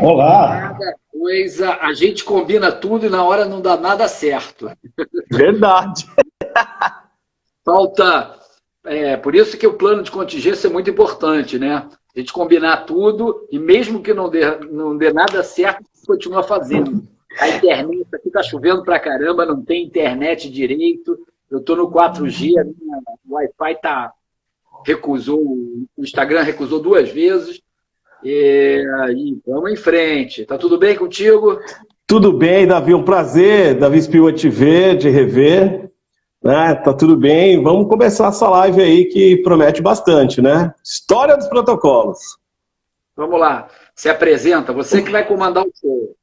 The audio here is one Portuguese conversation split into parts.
Olá, Cada coisa, a gente combina tudo e na hora não dá nada certo. verdade. Falta. Por isso que o plano de contingência é muito importante, né? A gente combinar tudo e mesmo que não dê nada certo, a gente continua fazendo. A internet aqui está chovendo pra caramba, não tem internet direito. Eu estou no 4G, a minha Wi-Fi recusou, o Instagram recusou 2 vezes. E aí, vamos em frente. Tá tudo bem contigo? Tudo bem, Davi? Um prazer, Davi Spiua, te ver, te rever. Né? Tá tudo bem. Vamos começar essa live aí que promete bastante, né? História dos protocolos. Vamos lá. Se apresenta, você que vai comandar o show.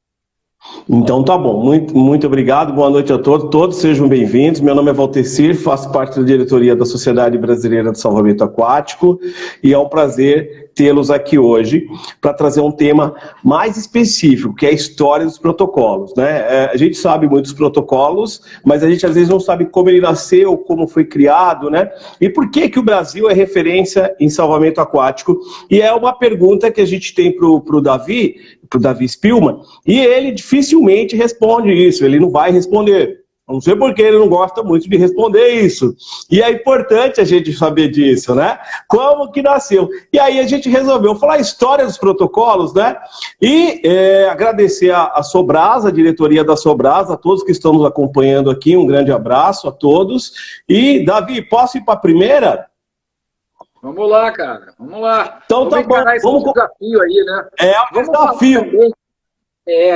Então tá bom, muito obrigado, boa noite a todos, todos sejam bem-vindos. Meu nome é Valtecir, faço parte da diretoria da Sociedade Brasileira de Salvamento Aquático e é um prazer tê-los aqui hoje para trazer um tema mais específico, que é a história dos protocolos, né? A gente sabe muitos protocolos, mas a gente às vezes não sabe como ele nasceu, como foi criado, né? E por que que o Brasil é referência em salvamento aquático? E é uma pergunta que a gente tem para o Davi Spielmann, e ele dificilmente responde isso, ele não vai responder. Não sei por que ele não gosta muito de responder isso. E é importante a gente saber disso, né? Como que nasceu? E aí a gente resolveu falar a história dos protocolos, né? E agradecer a Sobrasa, a diretoria da Sobrasa, a todos que estão nos acompanhando aqui, um grande abraço a todos. E, Davi, posso ir para a primeira? Vamos lá, cara. Vamos lá. Então Vamos tá bom, encarar esse vamos. desafio aí, né? É um Vamos falar desafio. também.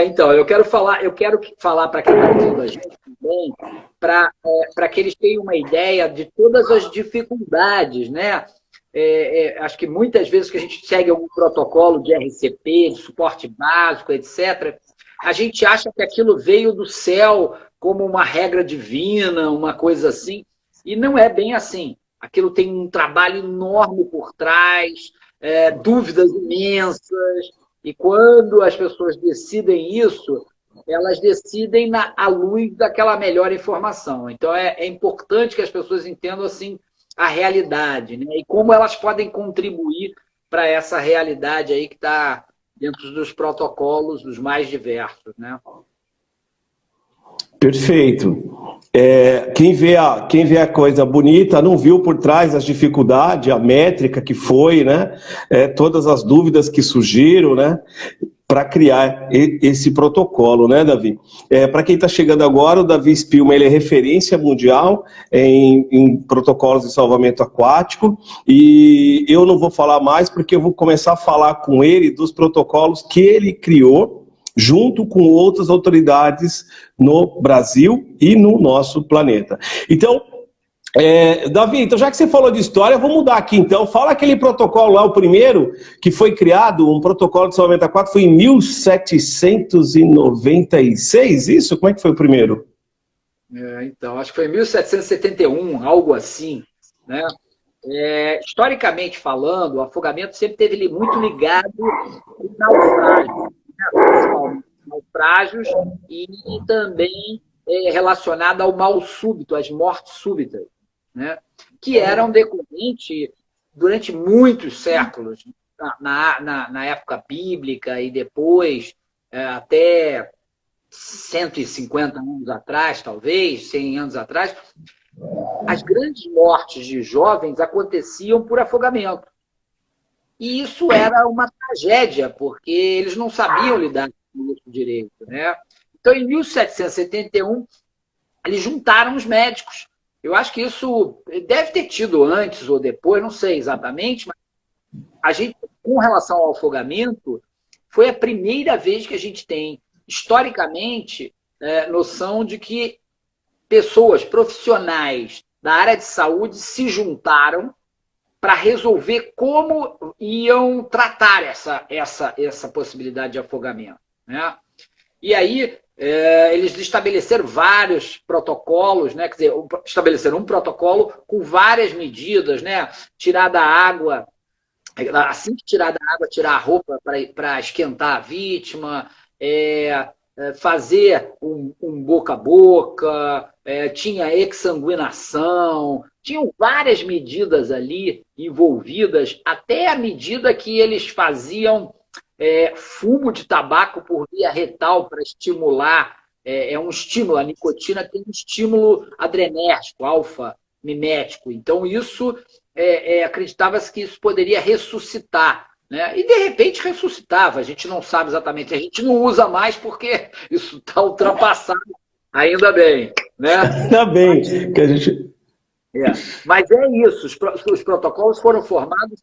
Então, eu quero falar para quem está ouvindo a gente também, para que eles tenham uma ideia de todas as dificuldades, né? Acho que muitas vezes que a gente segue algum protocolo de RCP, de suporte básico, etc., a gente acha que aquilo veio do céu como uma regra divina, uma coisa assim, e não é bem assim. Aquilo tem um trabalho enorme por trás, dúvidas imensas, e quando as pessoas decidem isso, elas decidem à luz daquela melhor informação. Então, é importante que as pessoas entendam assim a realidade, né? E como elas podem contribuir para essa realidade aí que está dentro dos protocolos dos mais diversos, né? Perfeito. Quem vê a coisa bonita não viu por trás as dificuldades, a métrica que foi, né? Todas as dúvidas que surgiram, né? Para criar esse protocolo, né, Davi? Para quem está chegando agora, o Davi Spielmann, ele é referência mundial em protocolos de salvamento aquático, e eu não vou falar mais porque eu vou começar a falar com ele dos protocolos que ele criou junto com outras autoridades no Brasil e no nosso planeta. Então, Davi, então já que você falou de história, vou mudar aqui então. Fala aquele protocolo lá, o primeiro que foi criado, um protocolo de salvamento aquático, foi em 1796, isso? Como é que foi o primeiro? Então, acho que foi em 1771, algo assim, né? Historicamente falando, o afogamento sempre teve muito ligado ao naufrágio, né? Principalmente naufrágios e também relacionado ao mal súbito, às mortes súbitas, né? Que eram decorrentes durante muitos séculos, na época bíblica e depois, até 150 anos atrás, talvez, 100 anos atrás, as grandes mortes de jovens aconteciam por afogamento. E isso era uma tragédia, porque eles não sabiam lidar com isso direito, né? Então, em 1771, eles juntaram os médicos. Eu acho que isso deve ter tido antes ou depois, não sei exatamente, mas a gente, com relação ao afogamento, foi a primeira vez que a gente tem, historicamente, noção de que pessoas profissionais da área de saúde se juntaram para resolver como iam tratar essa possibilidade de afogamento, né? E aí eles estabeleceram vários protocolos, né? Quer dizer, estabeleceram um protocolo com várias medidas, né? Tirar da água, assim que tirar da água, tirar a roupa para esquentar a vítima, fazer um boca a boca, tinha exsanguinação, tinham várias medidas ali envolvidas, até a medida que eles faziam fumo de tabaco por via retal para estimular, um estímulo, a nicotina tem um estímulo adrenérgico, alfa-mimético. Então, isso, acreditava-se que isso poderia ressuscitar. Né? E, de repente, ressuscitava. A gente não sabe exatamente. A gente não usa mais porque isso está ultrapassado. Ainda bem. Né? Ainda bem que a gente... Mas é isso. Os protocolos foram formados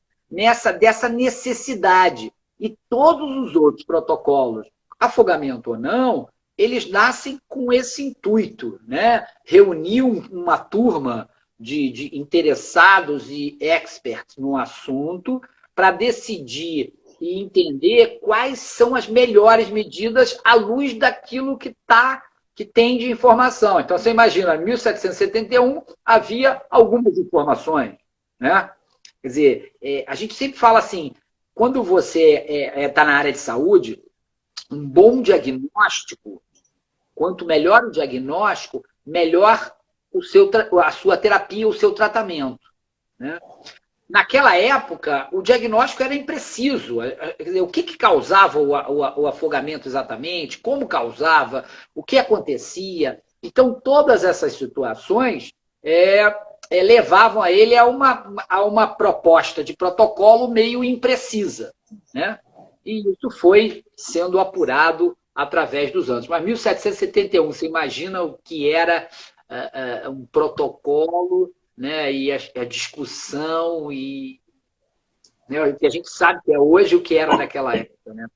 dessa necessidade. E todos os outros protocolos, afogamento ou não, eles nascem com esse intuito, né? Reunir uma turma de interessados e experts no assunto para decidir e entender quais são as melhores medidas à luz daquilo que tem de informação. Então, você imagina, em 1771 havia algumas informações. Né? Quer dizer, a gente sempre fala assim, quando você está na área de saúde, um bom diagnóstico, quanto melhor o diagnóstico, melhor a sua terapia, o seu tratamento. Né? Naquela época, o diagnóstico era impreciso. Quer dizer, o que causava o afogamento exatamente, como causava, o que acontecia. Então, todas essas situações levavam a ele a uma proposta de protocolo meio imprecisa. Né? E isso foi sendo apurado através dos anos. Mas 1771, você imagina o que era um protocolo, né? E a discussão, né? O que a gente sabe que é hoje o que era naquela época. Né?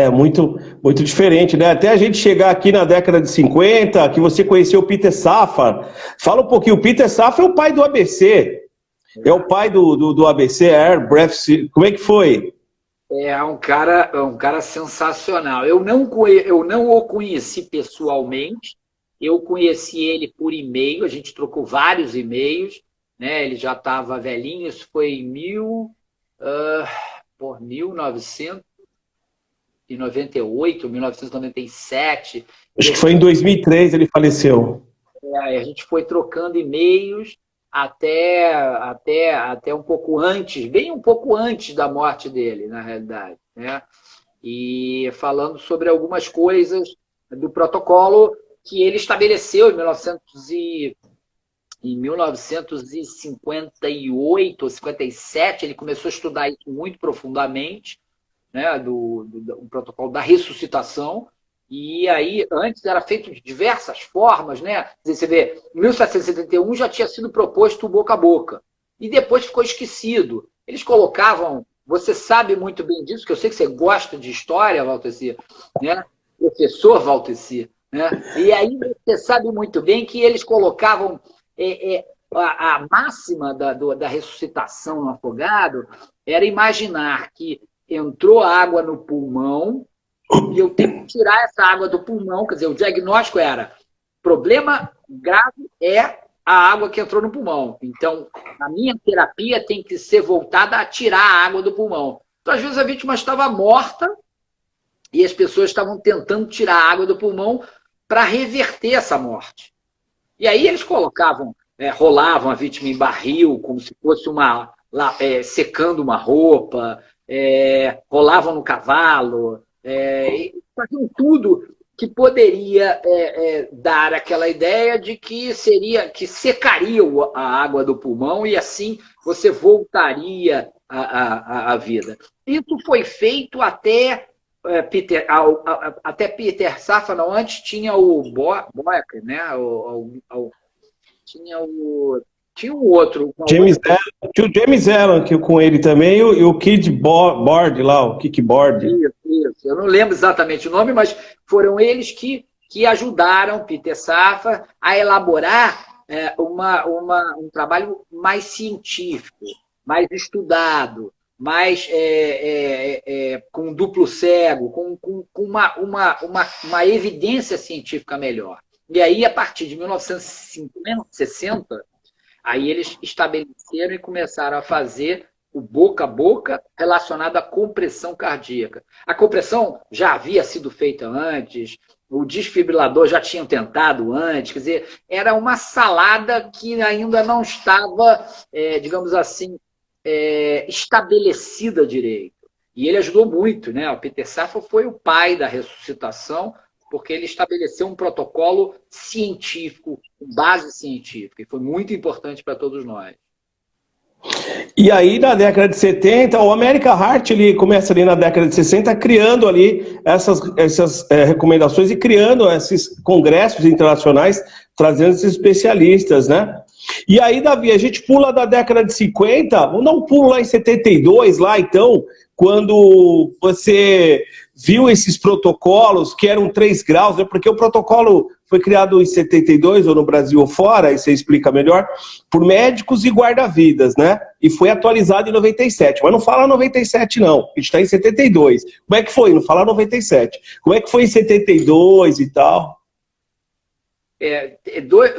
Muito, muito diferente, né? Até a gente chegar aqui na década de 50, que você conheceu o Peter Safar. Fala um pouquinho, o Peter Safar é o pai do ABC. É o pai do ABC, Air Breath. Como é que foi? É um cara sensacional. Eu não o conheci pessoalmente, eu conheci ele por e-mail, a gente trocou vários e-mails, né? Ele já estava velhinho, isso foi em 1998, 1997. Acho que foi em 2003 ele faleceu. A gente foi trocando e-mails até um pouco antes, bem um pouco antes da morte dele, na realidade. Né? E falando sobre algumas coisas do protocolo que ele estabeleceu em 1958 ou 57, ele começou a estudar isso muito profundamente, né, do protocolo da ressuscitação. E aí, antes era feito de diversas formas, né? Você vê, em 1771 já tinha sido proposto o boca a boca. E depois ficou esquecido. Eles colocavam, você sabe muito bem disso, que eu sei que você gosta de história, Valteci, né? Professor Valteci, né? E aí você sabe muito bem que eles colocavam a máxima da ressuscitação no afogado era imaginar que entrou água no pulmão, e eu tenho que tirar essa água do pulmão. Quer dizer, o diagnóstico era problema grave é a água que entrou no pulmão. Então, a minha terapia tem que ser voltada a tirar a água do pulmão. Então, às vezes, a vítima estava morta e as pessoas estavam tentando tirar a água do pulmão para reverter essa morte. E aí eles rolavam a vítima em barril, como se fosse secando uma roupa, rolavam no cavalo, faziam tudo que poderia dar aquela ideia de que secaria a água do pulmão e assim você voltaria à vida. Isso foi feito até Peter Safar, não, antes tinha o Boyack, né? Tinha um outro. Tinha o James Allen que com ele também, e o Kickboard lá, o Kickboard. Isso. Eu não lembro exatamente o nome, mas foram eles que ajudaram Peter Safar a elaborar um trabalho mais científico, mais estudado, mais com duplo cego, com uma evidência científica melhor. E aí, a partir de 1960, aí eles estabeleceram e começaram a fazer o boca a boca relacionado à compressão cardíaca. A compressão já havia sido feita antes, o desfibrilador já tinham tentado antes, quer dizer, era uma salada que ainda não estava, digamos assim, estabelecida direito. E ele ajudou muito, né? O Peter Safra foi o pai da ressuscitação, porque ele estabeleceu um protocolo científico, com base científica, e foi muito importante para todos nós. E aí, na década de 70, o America Heart ele começa ali na década de 60, criando ali essas recomendações e criando esses congressos internacionais, trazendo esses especialistas, né? E aí, Davi, a gente pula da década de 50, não pulo lá em 72, lá então, quando você viu esses protocolos, que eram 3 graus, né? Porque o protocolo foi criado em 72, ou no Brasil ou fora, aí você explica melhor, por médicos e guarda-vidas, né? E foi atualizado em 97. Mas não fala 97, não. A gente está em 72. Como é que foi? Não fala 97. Como é que foi em 72 e tal?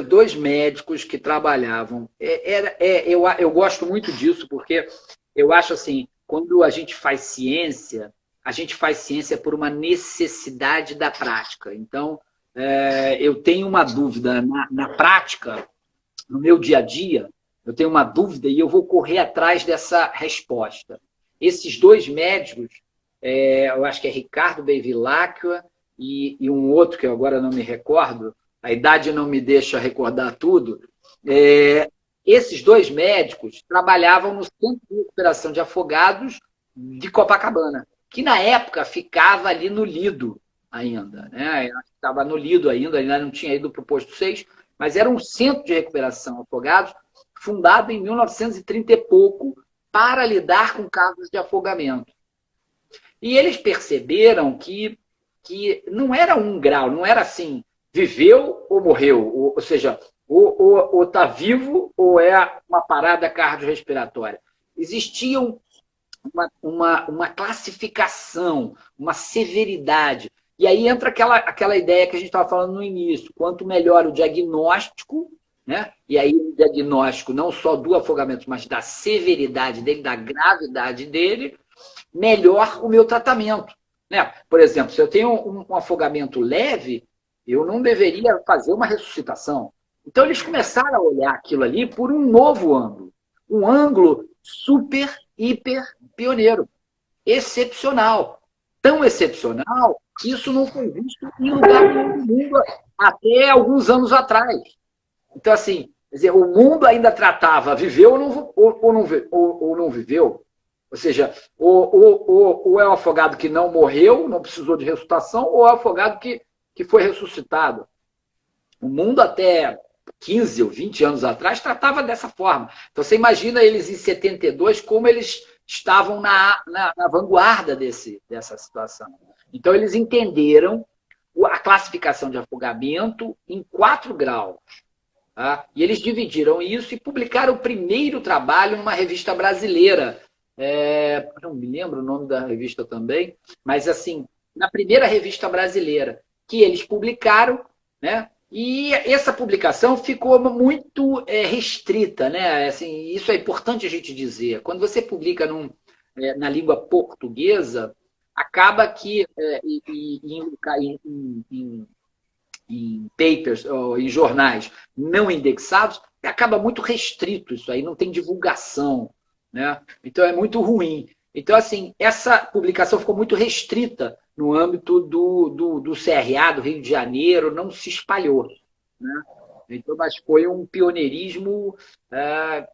Dois médicos que trabalhavam. Eu gosto muito disso, porque eu acho assim, quando a gente faz ciência por uma necessidade da prática. Então, eu tenho uma dúvida na prática, no meu dia a dia, eu tenho uma dúvida e eu vou correr atrás dessa resposta. Esses 2 médicos, eu acho que é Ricardo Bevilacqua e um outro que eu agora não me recordo, a idade não me deixa recordar tudo, esses 2 médicos trabalhavam no Centro de Recuperação de Afogados de Copacabana, que na época ficava ali no Lido ainda, né? Estava no Lido ainda não tinha ido para o posto 6, mas era um centro de recuperação de afogados fundado em 1930 e pouco para lidar com casos de afogamento. E eles perceberam que não era 1 grau, não era assim, viveu ou morreu, ou seja, ou está vivo ou é uma parada cardiorrespiratória. Existiam uma classificação, uma severidade. E aí entra aquela ideia que a gente estava falando no início, quanto melhor o diagnóstico, né? E aí o diagnóstico não só do afogamento, mas da severidade dele, da gravidade dele, melhor o meu tratamento, né? Por exemplo, se eu tenho um afogamento leve, eu não deveria fazer uma ressuscitação. Então eles começaram a olhar aquilo ali por um novo ângulo, um ângulo super, hiper pioneiro, excepcional. Tão excepcional que isso não foi visto em lugar nenhum do mundo até alguns anos atrás. Então, assim, quer dizer, o mundo ainda tratava viveu ou não viveu. Ou seja, ou é um afogado que não morreu, não precisou de ressuscitação, ou é um afogado que foi ressuscitado. O mundo até 15 ou 20 anos atrás tratava dessa forma. Então, você imagina eles em 72, como eles estavam na vanguarda dessa situação. Então, eles entenderam a classificação de afogamento em 4 graus. Tá? E eles dividiram isso e publicaram o primeiro trabalho numa revista brasileira. Não me lembro o nome da revista também, mas, assim, na primeira revista brasileira, que eles publicaram, né? E essa publicação ficou muito restrita, né? Assim, isso é importante a gente dizer. Quando você publica na língua portuguesa, acaba que em papers ou em jornais não indexados, acaba muito restrito isso aí, não tem divulgação, né? Então é muito ruim. Então, assim, essa publicação ficou muito restrita no âmbito do CRA, do Rio de Janeiro, não se espalhou, né? Então, mas foi um pioneirismo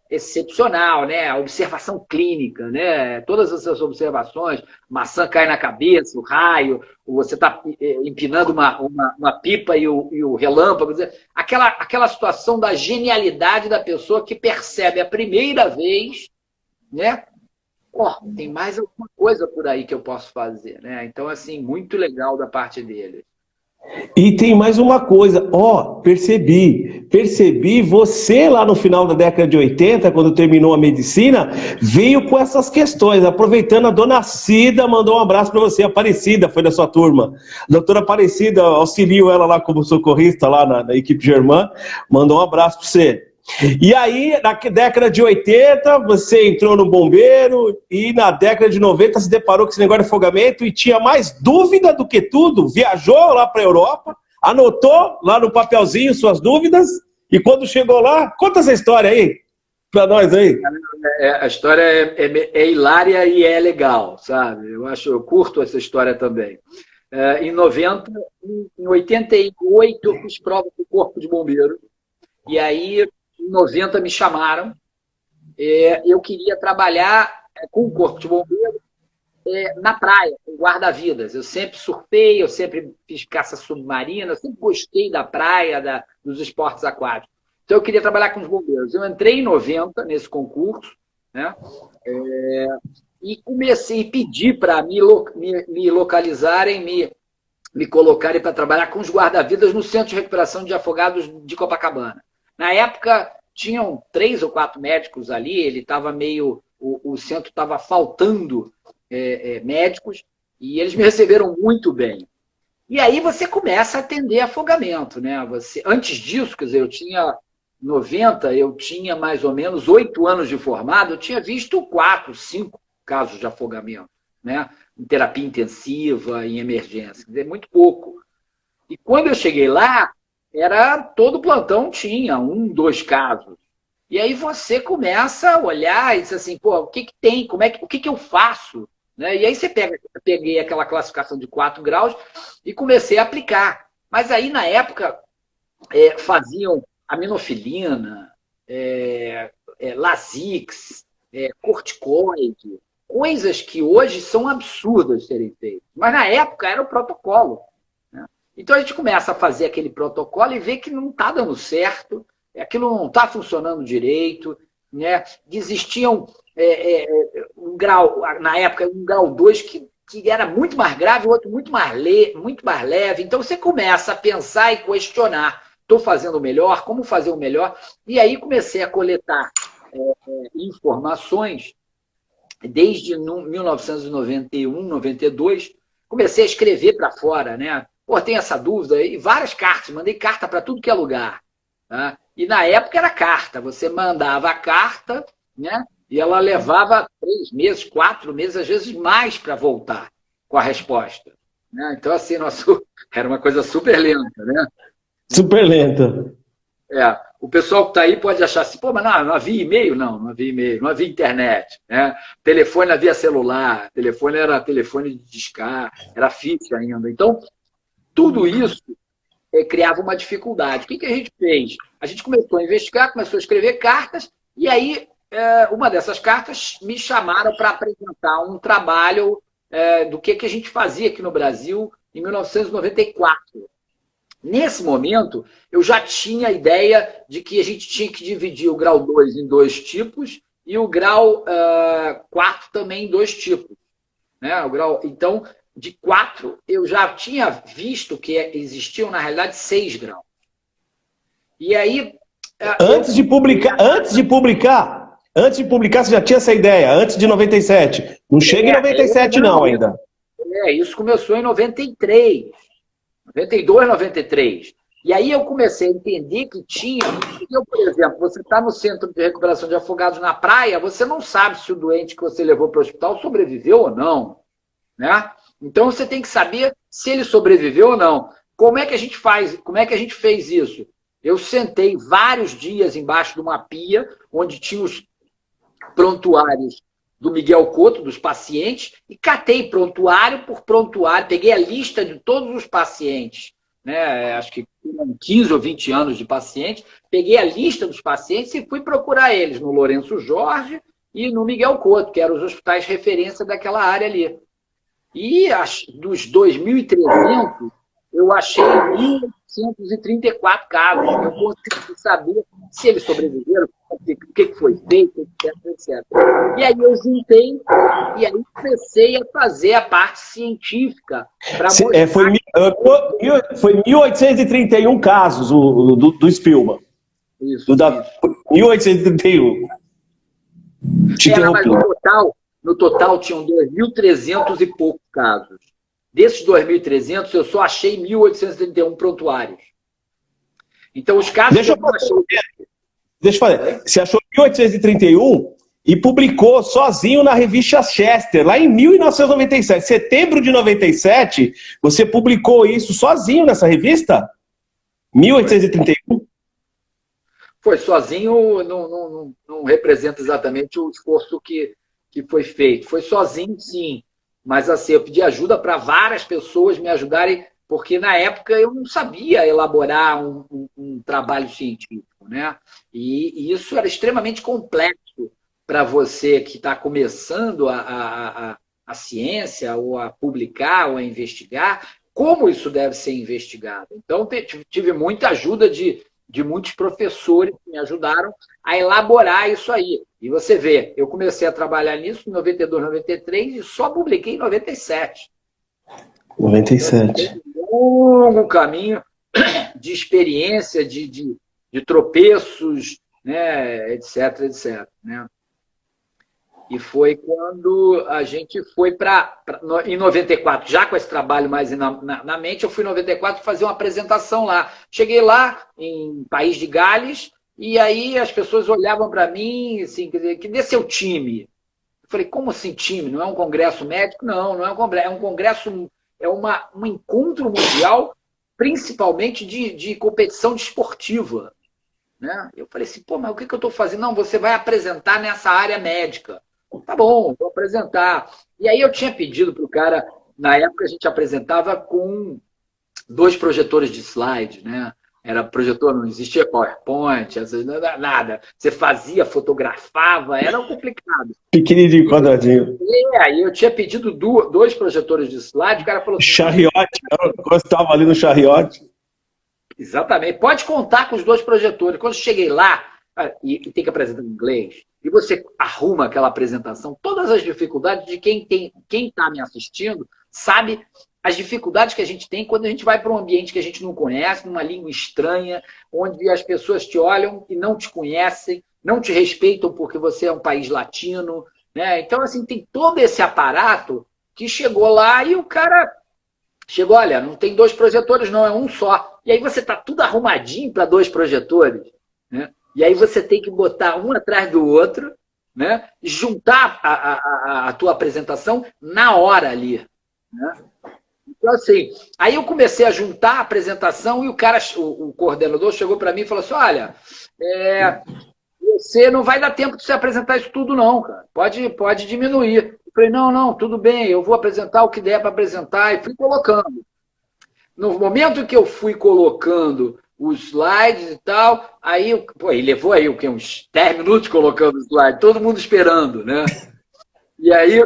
excepcional, né? A observação clínica, né? Todas essas observações, maçã cai na cabeça, o raio, você está empinando uma pipa e o relâmpago, aquela situação da genialidade da pessoa que percebe a primeira vez, né? Tem mais alguma coisa por aí que eu posso fazer, né? Então, assim, muito legal da parte dele. E tem mais uma coisa, percebi você lá no final da década de 80, quando terminou a medicina, veio com essas questões, aproveitando a dona Cida, mandou um abraço para você, Aparecida, foi da sua turma. A doutora Aparecida auxiliou ela lá como socorrista lá na equipe Germã, mandou um abraço para você. E aí, na década de 80, você entrou no bombeiro e na década de 90 se deparou com esse negócio de afogamento e tinha mais dúvida do que tudo, viajou lá para a Europa, anotou lá no papelzinho suas dúvidas e quando chegou lá, conta essa história aí, para nós aí. A história é hilária e é legal, sabe? Eu curto essa história também. Em 88, eu fiz prova do Corpo de Bombeiros. E aí, em 90, me chamaram. Eu queria trabalhar com o Corpo de Bombeiros na praia, com guarda-vidas. Eu sempre surfei, eu sempre fiz caça submarina, eu sempre gostei da praia, dos esportes aquáticos. Então, eu queria trabalhar com os bombeiros. Eu entrei em 90 nesse concurso, né? E comecei a pedir para me localizarem, me colocarem para trabalhar com os guarda-vidas no Centro de Recuperação de Afogados de Copacabana. Na época, tinham 3 ou 4 médicos ali, ele estava o centro estava faltando médicos, e eles me receberam muito bem. E aí você começa a atender afogamento, né? Antes disso, quer dizer, eu tinha 90, eu tinha mais ou menos 8 anos de formado, eu tinha visto 4, 5 casos de afogamento, né? Em terapia intensiva, em emergência, quer dizer, muito pouco. E quando eu cheguei lá, todo plantão tinha 1, 2 casos. E aí você começa a olhar e diz assim, pô, o que tem? O que eu faço? Né? E aí peguei aquela classificação de 4 graus e comecei a aplicar. Mas aí, na época, faziam aminofilina, Lasix, corticoide, coisas que hoje são absurdas serem feitas. Mas na época era o protocolo. Né? Então a gente começa a fazer aquele protocolo e vê que não está dando certo, aquilo não está funcionando direito, né? Existiam um grau, na época, um grau 2 que era muito mais grave, o outro muito mais leve. Então você começa a pensar e questionar. Estou fazendo o melhor? Como fazer o melhor? E aí comecei a coletar informações desde 1991, 92. Comecei a escrever para fora, né? Pô, tem essa dúvida aí, várias cartas, mandei carta para tudo que é lugar. Tá? E na época era carta, você mandava a carta, né? E ela levava 3 meses, 4 meses, às vezes mais para voltar com a resposta. Né? Então, assim, era uma coisa super lenta, né? Super lenta. O pessoal que está aí pode achar assim, pô, mas não havia e-mail? Não havia e-mail, não havia internet. Né? Telefone havia celular, telefone era telefone de discar, era ficha ainda. Então, tudo isso criava uma dificuldade. O que a gente fez? A gente começou a investigar, começou a escrever cartas, e aí uma dessas cartas me chamaram para apresentar um trabalho do que a gente fazia aqui no Brasil em 1994. Nesse momento, eu já tinha a ideia de que a gente tinha que dividir o grau 2 em 2 tipos e o grau 4 também em 2 tipos. Né? Então, de 4, eu já tinha visto que existiam, na realidade, 6 graus. E aí... Antes de publicar, você já tinha essa ideia, antes de 97. Não chega em 97 não ainda. Isso começou em 93. 92, 93. E aí eu comecei a entender que por exemplo, você está no Centro de Recuperação de Afogados na praia, você não sabe se o doente que você levou para o hospital sobreviveu ou não. Né? Então você tem que saber se ele sobreviveu ou não. Como é que a gente fez isso? Eu sentei vários dias embaixo de uma pia, onde tinha os prontuários do Miguel Couto, dos pacientes, e catei prontuário por prontuário, peguei a lista de todos os pacientes, né? Acho que 15 ou 20 anos de pacientes, peguei a lista dos pacientes e fui procurar eles no Lourenço Jorge e no Miguel Couto, que eram os hospitais de referência daquela área ali. E dos 2.300, eu achei 1.834 casos. Eu consegui saber se eles sobreviveram, o que foi feito, etc. E aí eu juntei e aí comecei a fazer a parte científica. Foi 1.831 casos do Spielman. Isso. 1.831. Mas no total tinham 2.300 e poucos casos. Desses 2.300, eu só achei 1.831 prontuários. Então, os casos Deixa eu fazer. Você achou 1.831 e publicou sozinho na revista Chester, lá em 1997. Setembro de 97, você publicou isso sozinho nessa revista? 1.831? Foi sozinho, não representa exatamente o esforço que foi feito. Foi sozinho, sim. Mas assim, eu pedi ajuda para várias pessoas me ajudarem, porque na época eu não sabia elaborar um trabalho científico, né? E isso era extremamente complexo para você que está começando a ciência, ou a publicar, ou a investigar, como isso deve ser investigado. Então, tive muita ajuda de muitos professores que me ajudaram a elaborar isso aí. E você vê, eu comecei a trabalhar nisso em 92, 93 e só publiquei em 97. 97. Então, um longo caminho de experiência, de tropeços, né, etc, etc. Né? E foi quando a gente foi em 94, já com esse trabalho mais na mente, eu fui em 94 fazer uma apresentação lá. Cheguei lá, em País de Gales, e aí as pessoas olhavam para mim, assim, quer dizer, cadê seu time? Eu falei, como assim time? Não é um congresso médico? Não, não é um congresso, um encontro mundial, principalmente de competição desportiva. Né? Eu falei assim, pô, mas o que eu estou fazendo? Não, você vai apresentar nessa área médica. Tá bom, vou apresentar. E aí eu tinha pedido para o cara, na época a gente apresentava com 2 projetores de slide, né? Era projetor, não existia PowerPoint, nada. Você fazia, fotografava, era complicado. Pequenininho, quadradinho. Aí eu tinha pedido 2 projetores de slide, o cara falou assim... Charriote, eu gostava ali no charriote. Exatamente. Pode contar com os 2 projetores. Quando eu cheguei lá, e tem que apresentar em inglês, e você arruma aquela apresentação, todas as dificuldades de quem está me assistindo sabe as dificuldades que a gente tem quando a gente vai para um ambiente que a gente não conhece, numa língua estranha, onde as pessoas te olham e não te conhecem, não te respeitam porque você é um país latino. Né? Então, assim, tem todo esse aparato que chegou lá e o cara chegou, olha, não tem 2 projetores, não, é um só. E aí você está tudo arrumadinho para 2 projetores, né? E aí você tem que botar um atrás do outro, né? Juntar a tua apresentação na hora ali. Né? Então, assim, aí eu comecei a juntar a apresentação e o coordenador chegou para mim e falou assim, olha, você não vai dar tempo de você apresentar isso tudo não, cara. Pode diminuir. Eu falei, não, tudo bem, eu vou apresentar o que der para apresentar e fui colocando. No momento que eu fui colocando os slides e tal, aí, ele levou aí uns 10 minutos colocando os slides, todo mundo esperando, né? E aí,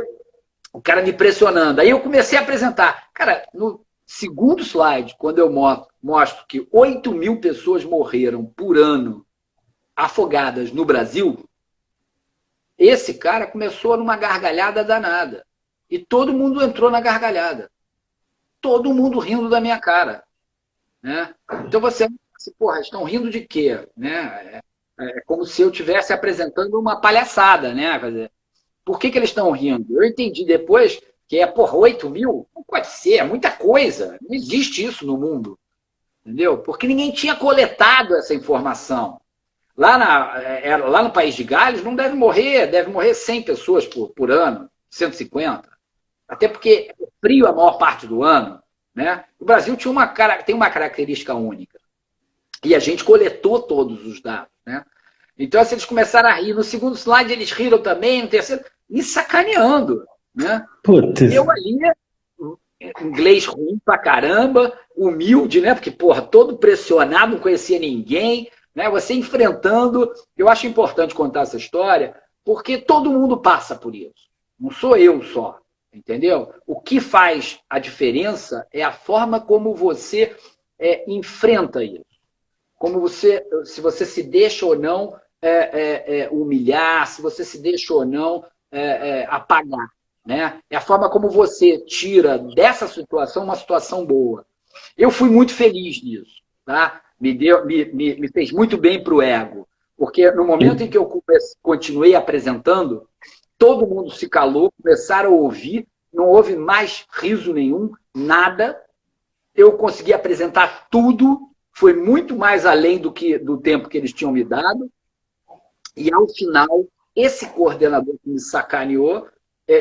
o cara me pressionando. Aí eu comecei a apresentar. Cara, no segundo slide, quando eu mostro que 8.000 pessoas morreram por ano afogadas no Brasil, esse cara começou numa gargalhada danada. E todo mundo entrou na gargalhada. Todo mundo rindo da minha cara. Né? Então você assim, porra, estão rindo de quê? Né? É como se eu estivesse apresentando uma palhaçada. Né? Quer dizer, por que eles estão rindo? Eu entendi depois que 8.000? Não pode ser, é muita coisa. Não existe isso no mundo. Entendeu? Porque ninguém tinha coletado essa informação. Lá no País de Gales não deve morrer 100 pessoas por ano, 150. Até porque é frio a maior parte do ano. Né? O Brasil tem uma característica única. E a gente coletou todos os dados. Né? Então, assim, eles começaram a rir. No segundo slide, eles riram também. No terceiro, me sacaneando. Né? Putz. Eu ali, inglês ruim pra caramba, humilde, né? Porque, porra, todo pressionado, não conhecia ninguém. Né? Você enfrentando. Eu acho importante contar essa história, porque todo mundo passa por isso. Não sou eu só. Entendeu? O que faz a diferença é a forma como você enfrenta isso. Se você se deixa ou não humilhar, se você se deixa ou não apagar. Né? É a forma como você tira dessa situação uma situação boa. Eu fui muito feliz nisso. Tá? Me fez muito bem para o ego. Porque no momento em que eu continuei apresentando, todo mundo se calou, começaram a ouvir, não houve mais riso nenhum, nada. Eu consegui apresentar tudo, foi muito mais além do tempo que eles tinham me dado. E, ao final, esse coordenador que me sacaneou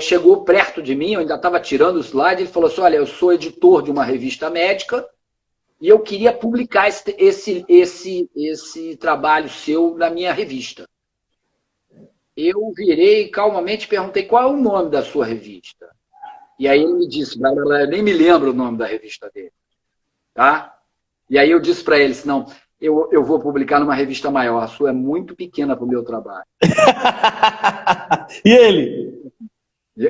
chegou perto de mim, eu ainda estava tirando o slide, ele falou assim, olha, eu sou editor de uma revista médica e eu queria publicar esse trabalho seu na minha revista. Eu virei calmamente e perguntei qual é o nome da sua revista. E aí ele me disse, eu nem me lembro o nome da revista dele. Tá? E aí eu disse para ele, não, eu vou publicar numa revista maior, a sua é muito pequena para o meu trabalho. E ele?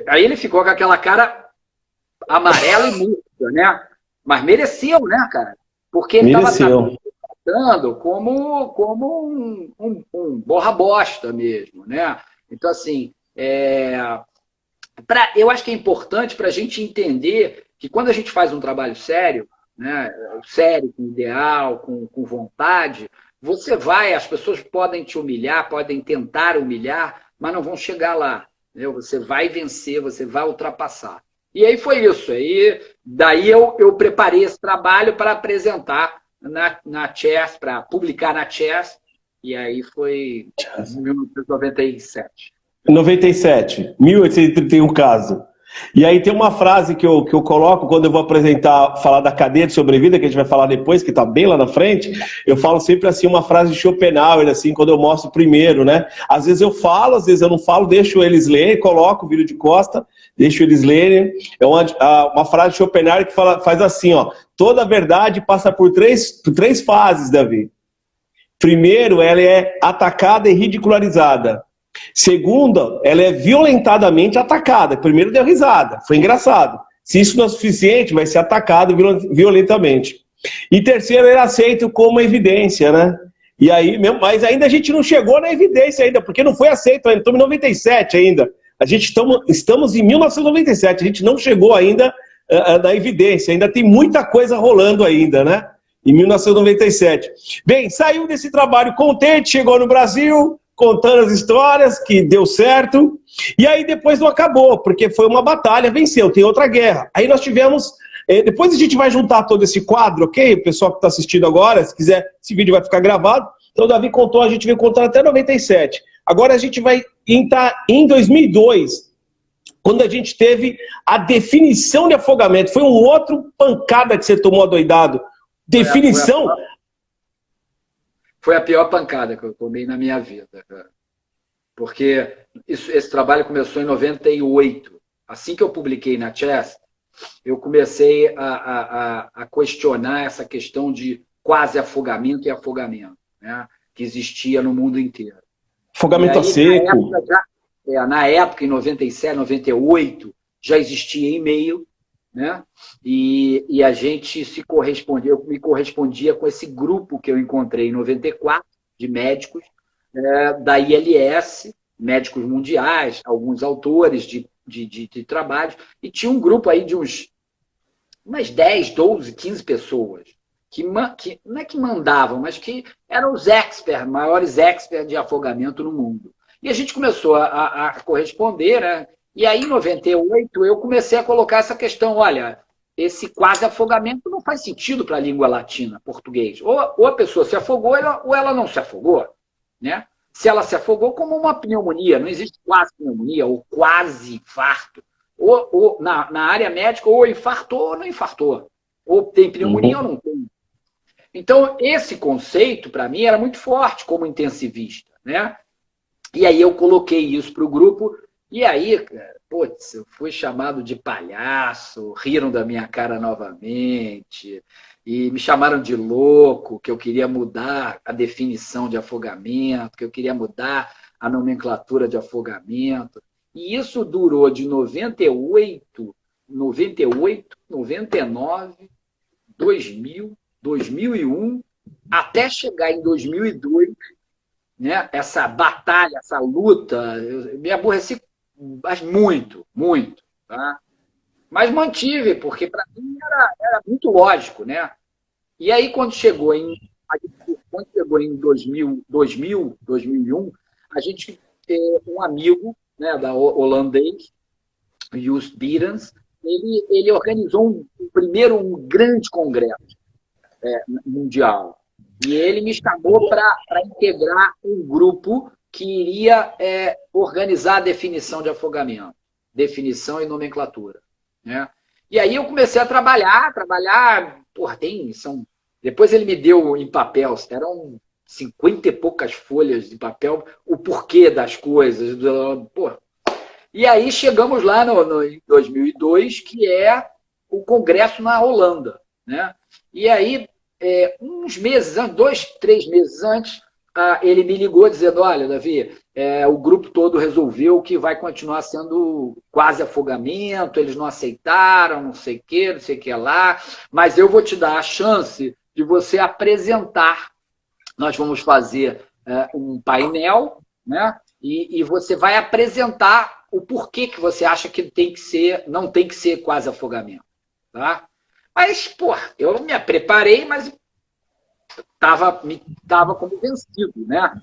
Aí ele ficou com aquela cara amarela e murcha, né? Mas mereceu, né, cara? Porque ele estava tratando como um borra-bosta mesmo, né? Então, assim, eu acho que é importante para a gente entender que quando a gente faz um trabalho sério, né, sério, com ideal, com vontade, as pessoas podem te humilhar, podem tentar humilhar, mas não vão chegar lá. Entendeu? Você vai vencer, você vai ultrapassar. E aí foi isso. Daí eu preparei esse trabalho para apresentar na Chess, para publicar na Chess, e aí foi em 1997. 97, 1831 caso. E aí tem uma frase que eu coloco quando eu vou falar da cadeia de sobrevida, que a gente vai falar depois, que está bem lá na frente, eu falo sempre assim, uma frase de Schopenhauer, assim, quando eu mostro primeiro, né? Às vezes eu falo, às vezes eu não falo, deixo eles lerem, coloco, viro de costa, deixo eles lerem. É uma frase de Schopenhauer que faz assim, ó, toda verdade passa por três fases, Davi. Primeiro, ela é atacada e ridicularizada. Segunda, ela é violentadamente atacada. Primeiro deu risada, foi engraçado. Se isso não é suficiente, vai ser atacado violentamente. E terceiro, ele é aceito como evidência, né? E aí, mas ainda a gente não chegou na evidência ainda, porque não foi aceito ainda, estamos em 97 ainda. Estamos em 1997, a gente não chegou ainda na evidência, ainda tem muita coisa rolando ainda, né? Em 1997. Bem, saiu desse trabalho contente, chegou no Brasil, contando as histórias, que deu certo, e aí depois não acabou, porque foi uma batalha, venceu, tem outra guerra. Aí nós tivemos, depois a gente vai juntar todo esse quadro, ok? O pessoal que está assistindo agora, se quiser, esse vídeo vai ficar gravado. Então o Davi contou, a gente veio contando até 97. Agora a gente vai entrar em 2002, quando a gente teve a definição de afogamento. Foi um outro pancada que você tomou, adoidado. Definição... Foi a pior pancada que eu tomei na minha vida, cara. Porque esse trabalho começou em 98. Assim que eu publiquei na Chess, eu comecei a questionar essa questão de quase afogamento e afogamento, né, que existia no mundo inteiro. Afogamento a seco. Na época, em 97, 98, já existia e-mail, né? E a gente eu me correspondia com esse grupo que eu encontrei em 94, de médicos, da ILS, médicos mundiais, alguns autores de trabalhos, e tinha um grupo aí de umas 10, 12, 15 pessoas, que não é que mandavam, mas que eram os maiores experts de afogamento no mundo. E a gente começou a corresponder, né? E aí, em 98, eu comecei a colocar essa questão, olha, esse quase afogamento não faz sentido para a língua latina, português. Ou a pessoa se afogou ou ela não se afogou, né? Se ela se afogou, como uma pneumonia, não existe quase pneumonia ou quase infarto. Ou na área médica, ou infartou ou não infartou. Ou tem pneumonia ou não tem. Então, esse conceito, para mim, era muito forte como intensivista, né? E aí eu coloquei isso para o grupo. E aí, putz, eu fui chamado de palhaço, riram da minha cara novamente, e me chamaram de louco, que eu queria mudar a definição de afogamento, que eu queria mudar a nomenclatura de afogamento. E isso durou de 98, 99, 2000, 2001, até chegar em 2002, né? Essa batalha, essa luta, eu me aborreci mas muito, muito. Tá? Mas mantive, porque para mim era muito lógico, né? E aí, quando chegou em 2000, 2001, a gente, um amigo, né, holandês, Joost Beerens, ele organizou primeiro um grande congresso mundial. E ele me chamou para integrar um grupo que iria organizar a definição de afogamento, definição e nomenclatura, né? E aí eu comecei a trabalhar, são Depois ele me deu em papel, eram 50 e poucas folhas de papel, o porquê das coisas. Pô. E aí chegamos lá em 2002, que é o Congresso na Holanda. Né? E aí, uns meses antes, 2, 3 meses antes, ele me ligou dizendo, olha, Davi, o grupo todo resolveu que vai continuar sendo quase afogamento, eles não aceitaram, não sei o que lá, mas eu vou te dar a chance de você apresentar. Nós vamos fazer um painel, né? E você vai apresentar o porquê que você acha que não tem que ser quase afogamento. Tá? Mas, pô, eu me preparei, mas estava como vencido, né?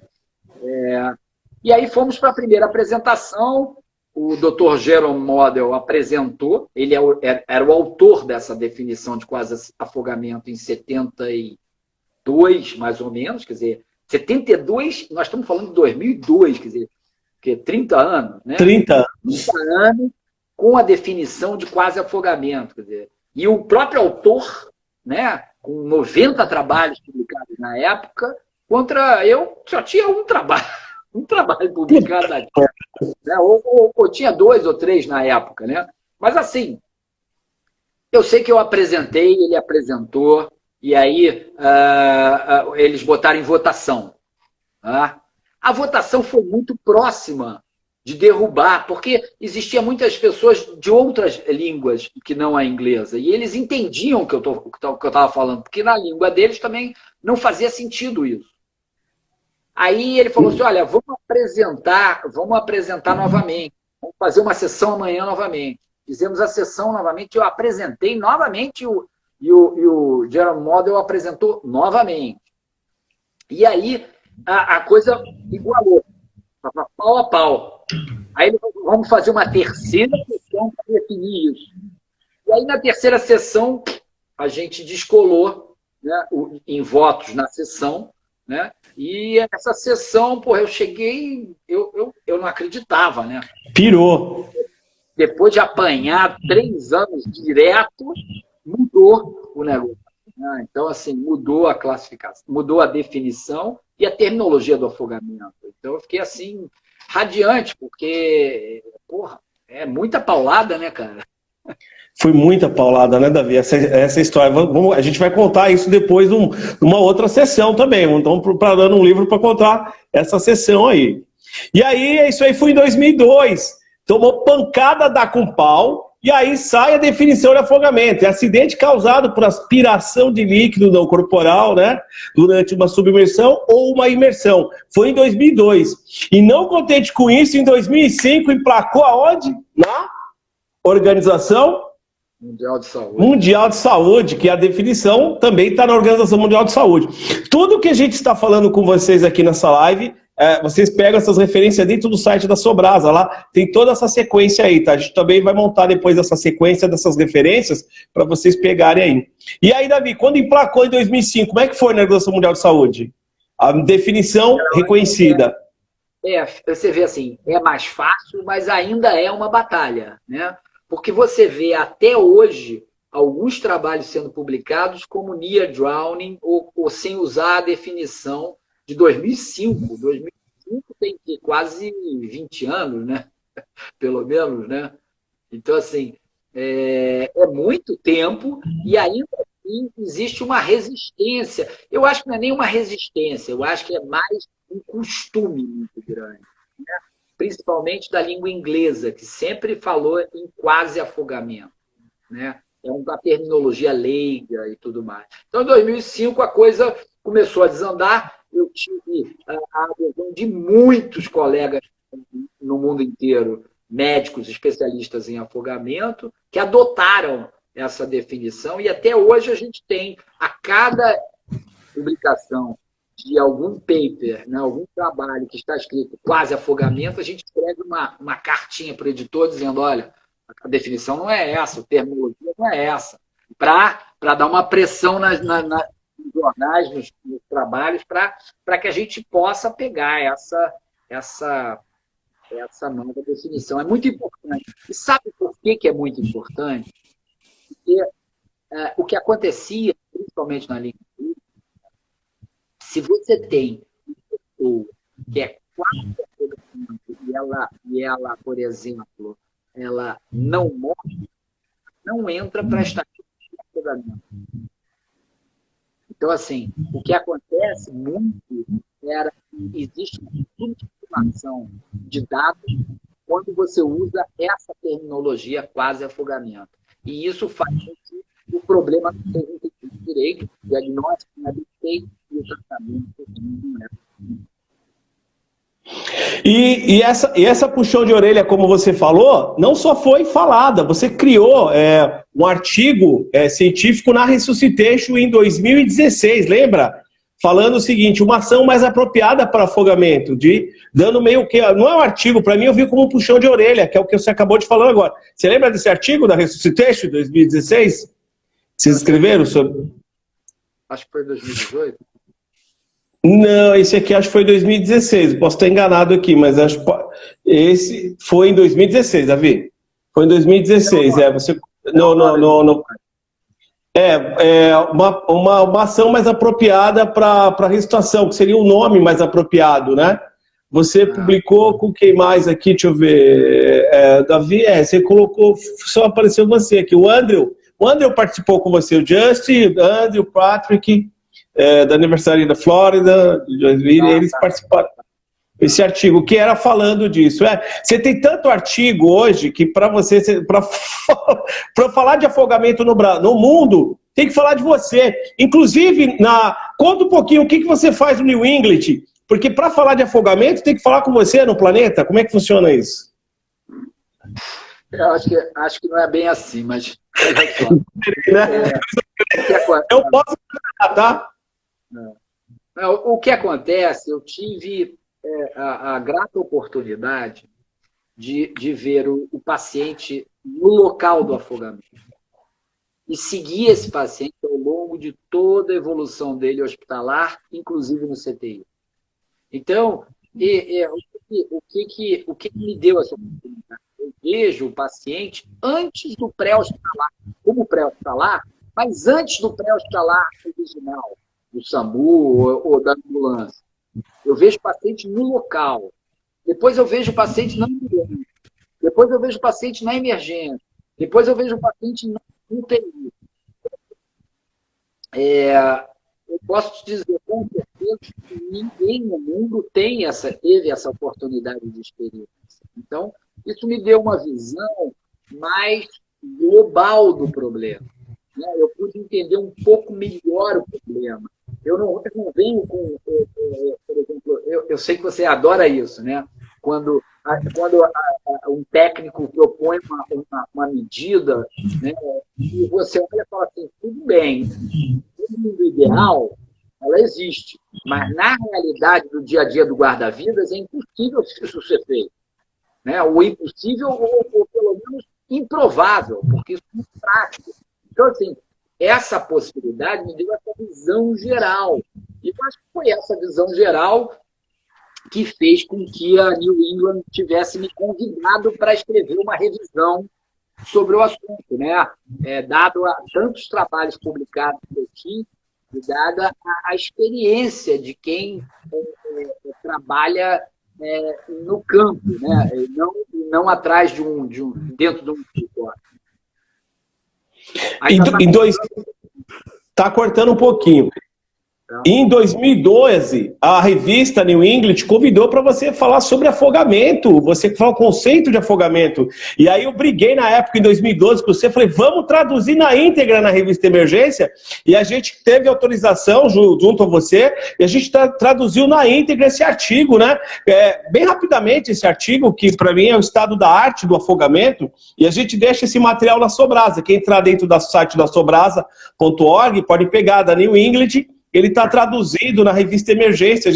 E aí fomos para a primeira apresentação, o Dr. Jerome Model apresentou, ele era o autor dessa definição de quase afogamento em 72, mais ou menos, quer dizer, 72, nós estamos falando de 2002, quer dizer, que 30 anos, né? 30 anos com a definição de quase afogamento, quer dizer, e o próprio autor, né, com 90 trabalhos publicados na época, contra eu só tinha um trabalho publicado, né? ou tinha 2 ou 3 na época, né? Mas assim, eu sei que eu apresentei, ele apresentou, e aí eles botaram em votação. Tá? A votação foi muito próxima de derrubar, porque existiam muitas pessoas de outras línguas que não a inglesa, e eles entendiam o que eu estava falando, porque na língua deles também não fazia sentido isso. Aí ele falou assim, olha, vamos apresentar novamente, vamos fazer uma sessão amanhã novamente. Fizemos a sessão novamente, eu apresentei novamente, e o Jerome Model apresentou novamente. E aí a coisa igualou, pau a pau. Aí vamos fazer uma terceira sessão para definir isso. E aí na terceira sessão a gente descolou, né, em votos na sessão, né? E essa sessão, porra, eu cheguei, eu não acreditava, né? Pirou. Depois de apanhar 3 anos direto, mudou o negócio. Né? Então, assim, mudou a classificação, mudou a definição e a terminologia do afogamento. Então, eu fiquei, assim, radiante, porque, porra, é muita paulada, né, cara? Foi muita paulada, né, Davi? Essa história. A gente vai contar isso depois numa outra sessão também. Estamos preparando um livro para contar essa sessão aí. E aí, isso aí foi em 2002. Tomou pancada da com pau, e aí sai a definição de afogamento. É acidente causado por aspiração de líquido não corporal, né, durante uma submersão ou uma imersão. Foi em 2002. E não contente com isso, em 2005, emplacou aonde? Na Organização Mundial de Saúde, que a definição também está na Organização Mundial de Saúde. Tudo que a gente está falando com vocês aqui nessa live, vocês pegam essas referências dentro do site da Sobrasa, lá tem toda essa sequência aí, tá? A gente também vai montar depois essa sequência dessas referências para vocês pegarem aí. E aí, Davi, quando emplacou em 2005, como é que foi na Organização Mundial de Saúde? A definição reconhecida. Você vê assim, é mais fácil, mas ainda é uma batalha, né? Porque você vê até hoje alguns trabalhos sendo publicados como near drowning ou sem usar a definição de 2005. 2005 tem quase 20 anos, né? Pelo menos, né? Então, assim, é muito tempo e ainda assim existe uma resistência. Eu acho que não é nem uma resistência, eu acho que é mais um costume muito grande, né? Principalmente da língua inglesa, que sempre falou em quase afogamento, né? É uma terminologia leiga e tudo mais. Então, em 2005, a coisa começou a desandar. Eu tive a adesão de muitos colegas no mundo inteiro, médicos especialistas em afogamento, que adotaram essa definição, e até hoje a gente tem, a cada publicação de algum paper, né, algum trabalho que está escrito quase afogamento, a gente escreve uma cartinha para o editor dizendo, olha, a definição não é essa, a terminologia não é essa, para dar uma pressão nos jornais, nos trabalhos, para que a gente possa pegar essa nova definição. É muito importante. E sabe por que é muito importante? Porque o que acontecia, principalmente na língua inglesa, você tem o que é quase afogamento e ela, por exemplo, ela não morre, não entra para a estatística de afogamento. Então, assim, o que acontece muito era que existe uma subestimação de dados quando você usa essa terminologia quase afogamento. E isso faz com que o problema não seja entendido direito, o diagnóstico não é bem feito e o tratamento não é. E essa puxão de orelha, como você falou, não só foi falada, você criou um artigo científico na Resuscitation em 2016, lembra? Falando o seguinte, uma ação mais apropriada para afogamento, dando meio que... Não é um artigo, para mim eu vi como um puxão de orelha, que é o que você acabou de falar agora. Você lembra desse artigo da Resuscitation, 2016? Vocês escreveram sobre... Acho que foi 2018. Não, esse aqui acho que foi 2016. Posso estar enganado aqui, mas acho que esse foi em 2016, Davi. Foi em 2016. Você não. Uma ação mais apropriada para a restituição, que seria o nome mais apropriado, né? Você publicou com quem mais aqui? Deixa eu ver. Davi, você colocou, só apareceu você aqui. O Andrew participou com você, o Justin, Andrew, Patrick. Da Universidade da Flórida, eles participaram desse artigo, que era falando disso. Você tem tanto artigo hoje que para falar de afogamento no mundo, tem que falar de você. Inclusive, conta um pouquinho o que você faz no New England, porque para falar de afogamento tem que falar com você no planeta. Como é que funciona isso? Eu acho que não é bem assim, mas... Eu posso falar, tá? O que acontece, eu tive a grata oportunidade de ver o paciente no local do afogamento e seguir esse paciente ao longo de toda a evolução dele hospitalar, inclusive no CTI. Então, o que me deu essa oportunidade? Eu vejo o paciente antes do pré-hospitalar, como pré-hospitalar, mas antes do pré-hospitalar original, do SAMU ou da ambulância. Eu vejo o paciente no local. Depois eu vejo o paciente na ambulância. Depois eu vejo o paciente na emergência. Depois eu vejo o paciente no UTI. Eu posso te dizer com certeza que ninguém no mundo teve essa oportunidade de experiência. Então, isso me deu uma visão mais global do problema. Eu pude entender um pouco melhor o problema. Eu não venho com, por exemplo, eu sei que você adora isso, né? Quando um técnico propõe uma medida, né, e você olha e fala assim, tudo bem, no mundo ideal, ela existe, mas na realidade do dia a dia do guarda-vidas é impossível isso ser feito. Né? O impossível ou pelo menos improvável, porque isso não é prático. Então, assim, essa possibilidade me deu essa visão geral. E eu acho que foi essa visão geral que fez com que a New England tivesse me convidado para escrever uma revisão sobre o assunto, né? Dado a tantos trabalhos publicados que eu tive, e dada a experiência de quem trabalha no campo, né? Não atrás dentro de um escritório. Tá cortando um pouquinho. Em 2012, a revista New England convidou para você falar sobre afogamento, você falar o conceito de afogamento. E aí eu briguei na época, em 2012, com você, falei, vamos traduzir na íntegra na revista Emergência, e a gente teve autorização junto a você, e a gente traduziu na íntegra esse artigo, né? Bem rapidamente esse artigo, que para mim é o estado da arte do afogamento, e a gente deixa esse material na Sobrasa. Quem entrar dentro do site da Sobrasa.org pode pegar da New England. Ele está traduzido na revista Emergência.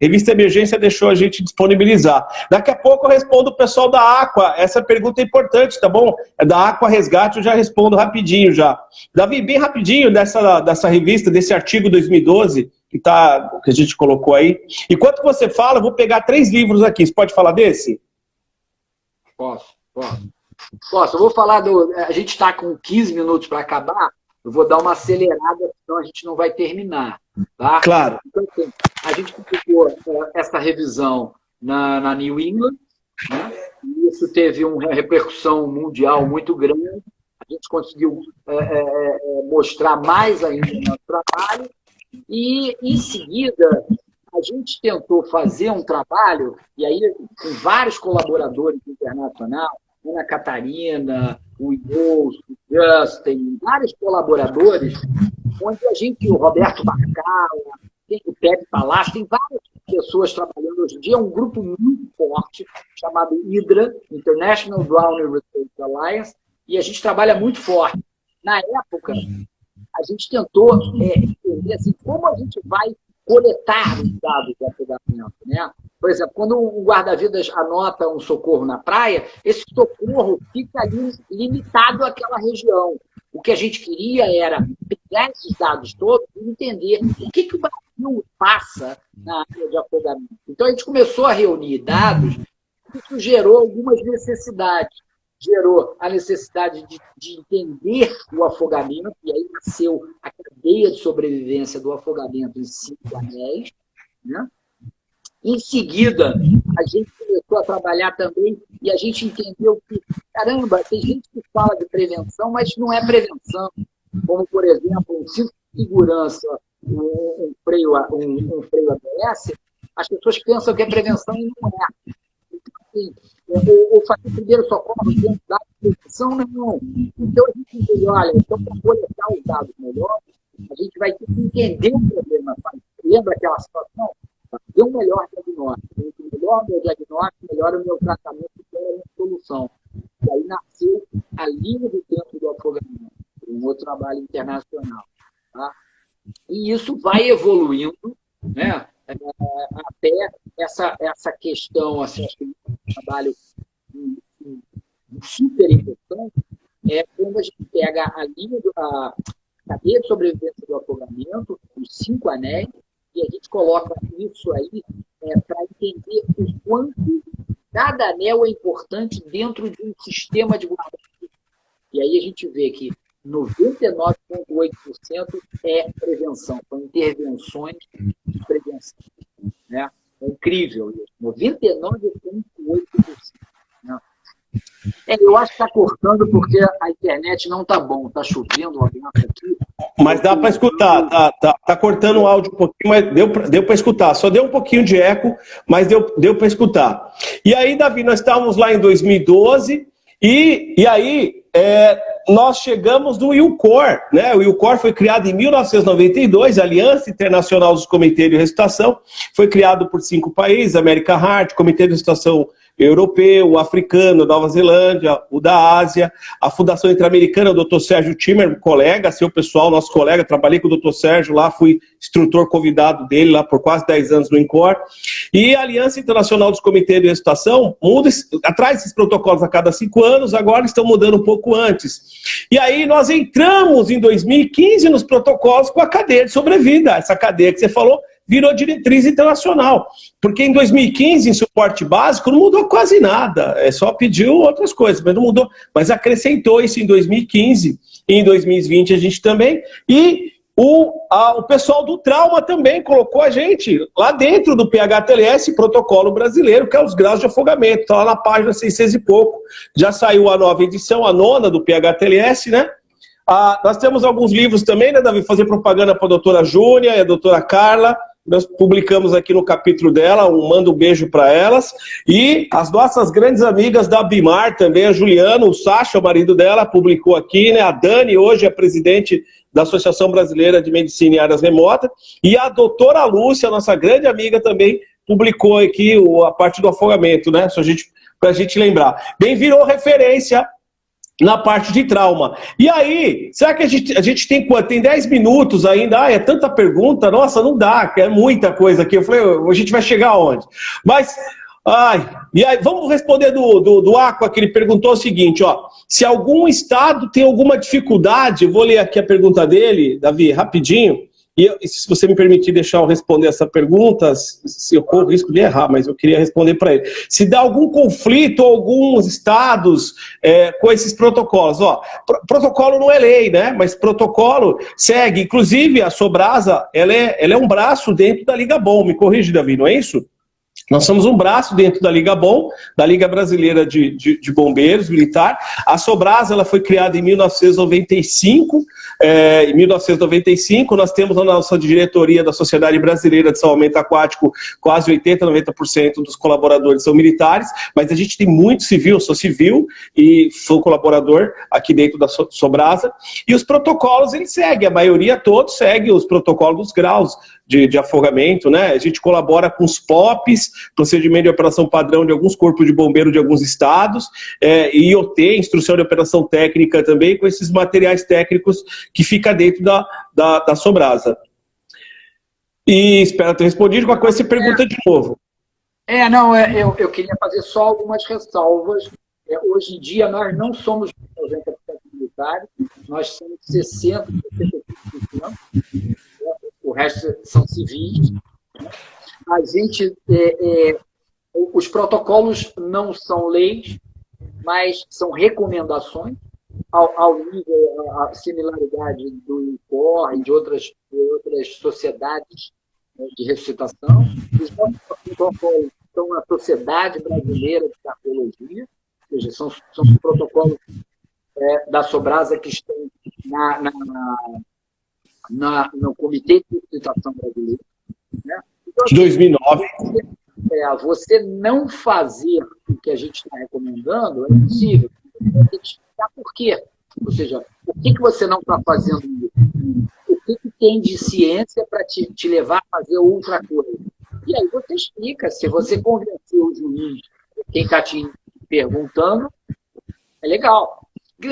Revista Emergência deixou a gente disponibilizar. Daqui a pouco eu respondo o pessoal da Aqua. Essa pergunta é importante, tá bom? É da Aqua Resgate, eu já respondo rapidinho já. Davi, bem rapidinho dessa revista, desse artigo 2012, que a gente colocou aí. Enquanto você fala, eu vou pegar 3 livros aqui. Você pode falar desse? Posso. Eu vou falar A gente está com 15 minutos para acabar. Eu vou dar uma acelerada, senão a gente não vai terminar. Tá? Claro. Então, assim, a gente publicou essa revisão na New England, né? E isso teve uma repercussão mundial muito grande. A gente conseguiu mostrar mais ainda o nosso trabalho. E, em seguida, a gente tentou fazer um trabalho, e aí com vários colaboradores internacionais, Ana Catarina, o Ivo, o Justin, vários colaboradores, onde a gente, o Roberto Barcala, o Pepe Palácio, tem várias pessoas trabalhando hoje em dia, é um grupo muito forte, chamado IDRA, International Drowning Research Alliance, e a gente trabalha muito forte. Na época, a gente tentou entender assim, como a gente vai coletar os dados de afogamento, né? Por exemplo, quando o guarda-vidas anota um socorro na praia, esse socorro fica ali limitado àquela região. O que a gente queria era pegar esses dados todos e entender o que o Brasil passa na área de afogamento. Então, a gente começou a reunir dados, e isso gerou algumas necessidades. Gerou a necessidade de entender o afogamento, e aí nasceu a cadeia de sobrevivência do afogamento em 5 anéis. Né? Em seguida, a gente começou a trabalhar também e a gente entendeu que, caramba, tem gente que fala de prevenção, mas não é prevenção. Como, por exemplo, um cinto de segurança, um freio ABS, as pessoas pensam que é prevenção e não é. Ou fazer primeiro socorro dentro da prevenção, não. Então, a gente entendeu, olha, então, para coletar os dados melhor, a gente vai ter que entender o problema. Lembra aquela situação? Fazer um melhor diagnóstico. Quanto melhor o meu diagnóstico, melhor o meu tratamento, melhor a minha solução. E aí nasceu a linha do tempo do afogamento, um outro trabalho internacional. Tá? E isso vai evoluindo, né? Até essa questão, assim, acho que um trabalho super importante é quando a gente pega a linha a cadeia de sobrevivência do afogamento, os 5 anéis, e a gente coloca isso aí para entender o quanto cada anel é importante dentro de um sistema de guarda-vidas. E aí a gente vê que 99,8% é prevenção, são intervenções de prevenção. Né? É incrível isso. 99,8%. Né? Eu acho que está cortando porque a internet não está bom. Está chovendo aqui. Mas dá para escutar. Tá cortando o áudio um pouquinho, mas deu para escutar. Só deu um pouquinho de eco, mas deu para escutar. E aí, Davi, nós estávamos lá em 2012 e aí nós chegamos no IUCOR, né? O IUCOR foi criado em 1992, Aliança Internacional dos Comitês de Ressuscitação, foi criado por 5 países, América Heart, Comitê de Ressuscitação Europeu, o africano, Nova Zelândia, o da Ásia, a Fundação Interamericana, o Dr. Sérgio Timmer, colega, seu pessoal, nosso colega, trabalhei com o Dr. Sérgio lá, fui instrutor convidado dele lá por quase 10 anos no INCOR, e a Aliança Internacional dos Comitês de Ressuscitação traz esses protocolos a cada 5 anos, agora estão mudando um pouco antes. E aí nós entramos em 2015 nos protocolos com a cadeia de sobrevida, essa cadeia que você falou, virou diretriz internacional, porque em 2015, em suporte básico, não mudou quase nada, só pediu outras coisas, mas não mudou, mas acrescentou isso em 2015, e em 2020 a gente também, e o pessoal do trauma também colocou a gente lá dentro do PHTLS, protocolo brasileiro, que é os graus de afogamento, está lá na página 600 e pouco, já saiu a nova edição, a 9ª do PHTLS, né? Nós temos alguns livros também, né, Davi, fazer propaganda para a doutora Júnia e a doutora Carla, nós publicamos aqui no capítulo dela, mando um beijo para elas, e as nossas grandes amigas da Bimar também, a Juliana, o Sacha, o marido dela, publicou aqui, né, a Dani hoje é presidente da Associação Brasileira de Medicina em Áreas Remotas, e a doutora Lúcia, nossa grande amiga também, publicou aqui a parte do afogamento, né, para a gente lembrar. Bem, virou referência na parte de trauma. E aí, será que a gente tem quanto? Tem 10 minutos ainda? É tanta pergunta, nossa, não dá, é muita coisa aqui. Eu falei, a gente vai chegar aonde? Mas, e aí, vamos responder do Aqua, que ele perguntou o seguinte, ó, se algum estado tem alguma dificuldade, eu vou ler aqui a pergunta dele, Davi, rapidinho, E se você me permitir deixar eu responder essa pergunta, se eu corro o risco de errar, mas eu queria responder para ele. Se dá algum conflito, alguns estados com esses protocolos, protocolo não é lei, né? Mas protocolo segue. Inclusive, a Sobrasa, ela é um braço dentro da Liga Bom. Me corrige, Davi, não é isso? Nós somos um braço dentro da Liga Bom, da Liga Brasileira de Bombeiros Militar. A Sobrasa, ela foi criada em 1995. Em 1995, nós temos na nossa diretoria da Sociedade Brasileira de Salvamento Aquático quase 80%, 90% dos colaboradores são militares, mas a gente tem muito civil, eu sou civil e sou colaborador aqui dentro da Sobrasa. E os protocolos, eles seguem, a maioria todos segue os protocolos dos graus de afogamento, né? A gente colabora com os POPs, procedimento de operação padrão de alguns corpos de bombeiro de alguns estados, e IoT, instrução de operação técnica também, com esses materiais técnicos que fica dentro da Sobrasa. E espero ter respondido. Qualquer coisa, você pergunta de novo. Eu queria fazer só algumas ressalvas. Hoje em dia, nós não somos 90% militares, nós somos 60%, 70%. O resto são civis. A gente, os protocolos não são leis, mas são recomendações, ao nível, a similaridade do INCOR e de outras sociedades de ressuscitação. Os protocolos são a Sociedade Brasileira de Cardiologia, ou seja, são protocolos da Sobrasa que estão no Comitê de Ressuscitação Brasileiro. Né? Então, de 2009. Você não fazer o que a gente está recomendando é impossível. Você tem que explicar por quê. Ou seja, por que você não está fazendo isso? O que tem de ciência para te levar a fazer outra coisa? E aí você explica. Se você convenceu o juiz, quem está te perguntando, é legal.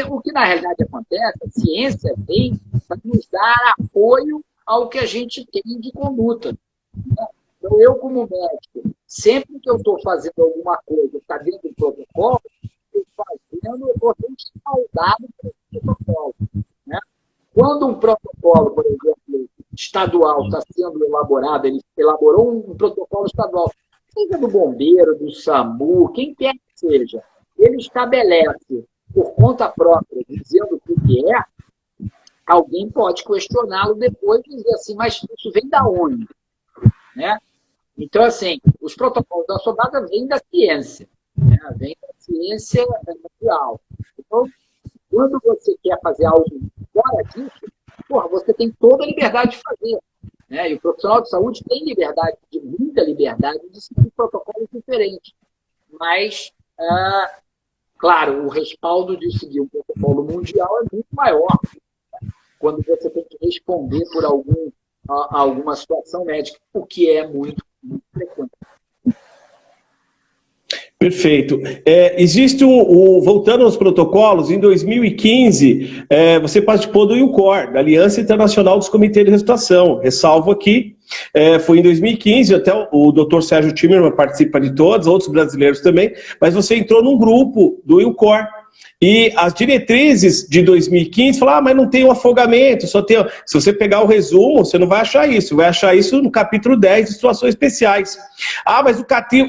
O que na realidade acontece, a ciência vem para nos dar apoio ao que a gente tem de conduta. Então, eu, como médico, sempre que eu estou fazendo alguma coisa, está dentro do protocolo, eu estou sendo respaldado pelo protocolo. Né? Quando um protocolo, por exemplo, estadual está sendo elaborado, ele elaborou um protocolo estadual, seja do bombeiro, do SAMU, quem quer que seja, ele estabelece por conta própria, dizendo o que é, alguém pode questioná-lo depois e dizer assim, mas isso vem da onde? Né? Então, assim, os protocolos da Sobrasa vêm da ciência, né? Vêm da ciência mundial. Então, quando você quer fazer algo fora disso, você tem toda a liberdade de fazer. Né? E o profissional de saúde tem muita liberdade de seguir protocolos diferentes. Mas, claro, o respaldo de seguir um protocolo mundial é muito maior, né? Quando você tem que responder por alguma situação médica, o que é muito frequente. Perfeito. Existe voltando aos protocolos, em 2015, você participou do INCOR, da Aliança Internacional dos Comitês de Ressuscitação. Ressalvo aqui, foi em 2015, até o Dr. Sérgio Timmerman participa de todos, outros brasileiros também, mas você entrou num grupo do INCOR. E as diretrizes de 2015 falaram, mas não tem um afogamento, só tem... Se você pegar o resumo, você não vai achar isso. Vai achar isso no capítulo 10 de situações especiais. Mas o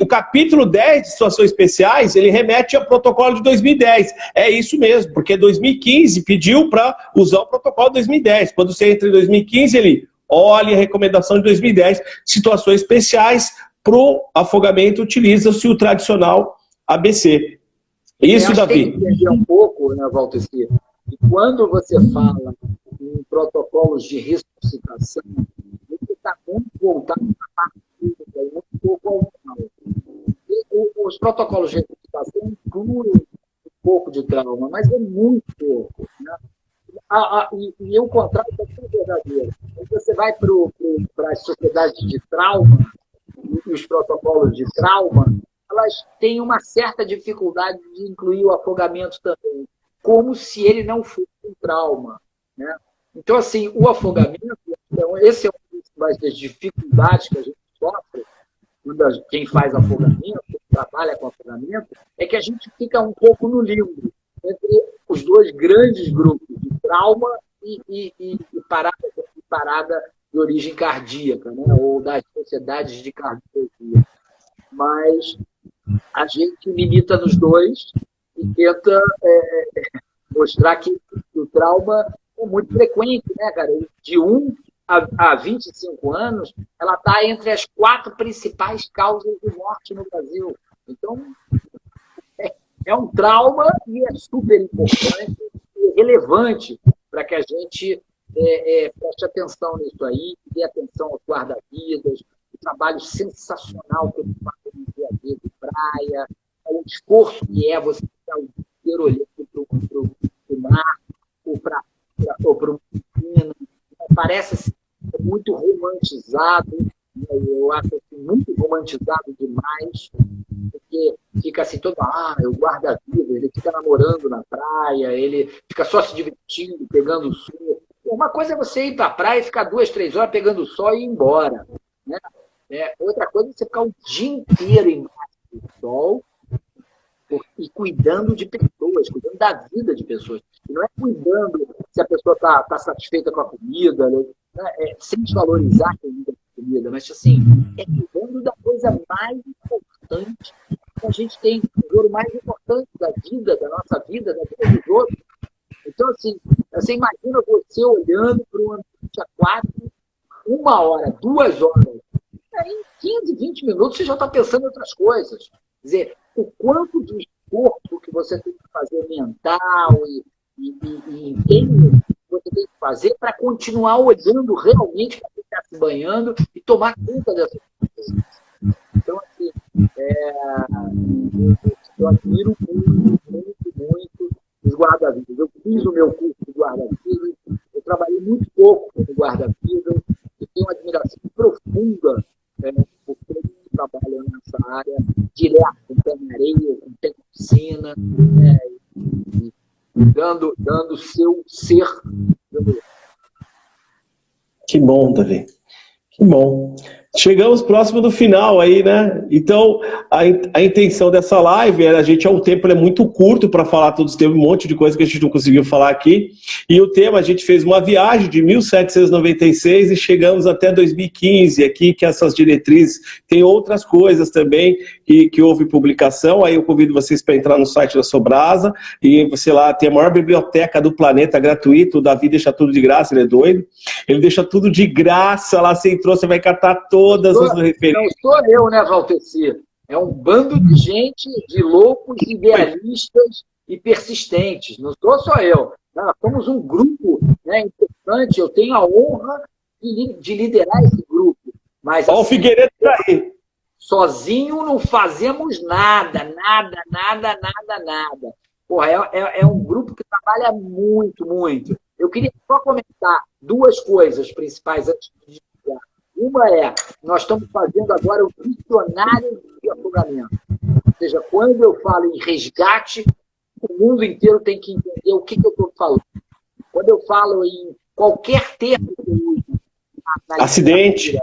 capítulo 10 de situações especiais, ele remete ao protocolo de 2010. É isso mesmo, porque 2015 pediu para usar o protocolo de 2010. Quando você entra em 2015, ele olha a recomendação de 2010, situações especiais, para o afogamento utiliza-se o tradicional ABC. Isso, Davi. Tem que entender um pouco, né, Walter, que quando você fala em protocolos de ressuscitação, você está muito voltado para a parte clínica, muito pouco ao final. Os protocolos de ressuscitação incluem um pouco de trauma, mas é muito pouco. Né? E o contrário é tudo verdadeiro. Quando você vai para as sociedades de trauma, e os protocolos de trauma, elas têm uma certa dificuldade de incluir o afogamento também, como se ele não fosse um trauma. Né? Então, assim, o afogamento, então, esse é uma das dificuldades que a gente sofre, quem faz afogamento, quem trabalha com afogamento, é que a gente fica um pouco no limbo entre os dois grandes grupos, de trauma e parada de origem cardíaca, né? Ou das sociedades de cardiologia. Mas a gente milita nos dois e tenta mostrar que o trauma é muito frequente, né, cara? De 1 a 25 anos, ela está entre as 4 principais causas de morte no Brasil. Então, é um trauma e é super importante e relevante para que a gente preste atenção nisso aí, dê atenção aos guarda-vidas, o trabalho sensacional que eles fazem no dia a dia de praia, o esforço que é você estar o dia inteiro olhando para o mar ou para uma piscina. Parece muito romantizado, né? Eu acho assim, muito romantizado demais, porque fica assim todo, o guarda-vida, ele fica namorando na praia, ele fica só se divertindo, pegando o sol. Uma coisa é você ir para a praia e ficar 2, 3 horas pegando o sol e ir embora, né? Outra coisa é você ficar o dia inteiro embaixo do sol e cuidando de pessoas, cuidando da vida de pessoas. E não é cuidando se a pessoa está satisfeita com a comida, né? Sem desvalorizar a comida, mas assim, é cuidando da coisa mais importante que a gente tem, o tesouro mais importante da vida, da nossa vida, da vida dos outros. Então, assim, você imagina você olhando para um ambiente aquático 1 hora, 2 horas. Em 15, 20 minutos você já está pensando em outras coisas. Quer dizer, o quanto de esforço que você tem que fazer mental e empenho que você tem que fazer para continuar olhando realmente para quem está se banhando e tomar conta dessas coisas. Então, assim, eu admiro muito os guarda-vidas. Eu fiz o meu curso de guarda-vidas, eu trabalhei muito pouco como guarda-vidas e tenho uma admiração profunda por todos que trabalham nessa área, direto, com pé na areia, com pé na piscina, dando o seu ser. Que bom, Davi. Que bom. Chegamos próximo do final aí, né? Então, a intenção dessa live era, o tempo é muito curto para falar todos, teve um monte de coisa que a gente não conseguiu falar aqui. E o tema, a gente fez uma viagem de 1796 e chegamos até 2015 aqui, que essas diretrizes, tem outras coisas também que houve publicação. Aí eu convido vocês para entrar no site da Sobrasa e você lá tem a maior biblioteca do planeta, gratuito. O Davi deixa tudo de graça, ele é doido. Ele deixa tudo de graça, lá você entrou, você vai catar todas as referências. Não sou eu, né, Valteci? É um bando de gente, de loucos, idealistas e persistentes. Não sou só eu. Nós somos um grupo, né, importante. Eu tenho a honra de liderar esse grupo. Mas, o Figueiredo está aí. Sozinho não fazemos nada. Porra, é um grupo que trabalha muito, muito. Eu queria só comentar 2 coisas principais antes de chegar. Uma nós estamos fazendo agora o dicionário de afogamento. Ou seja, quando eu falo em resgate, o mundo inteiro tem que entender o que eu estou falando. Quando eu falo em qualquer termo que eu uso, acidente,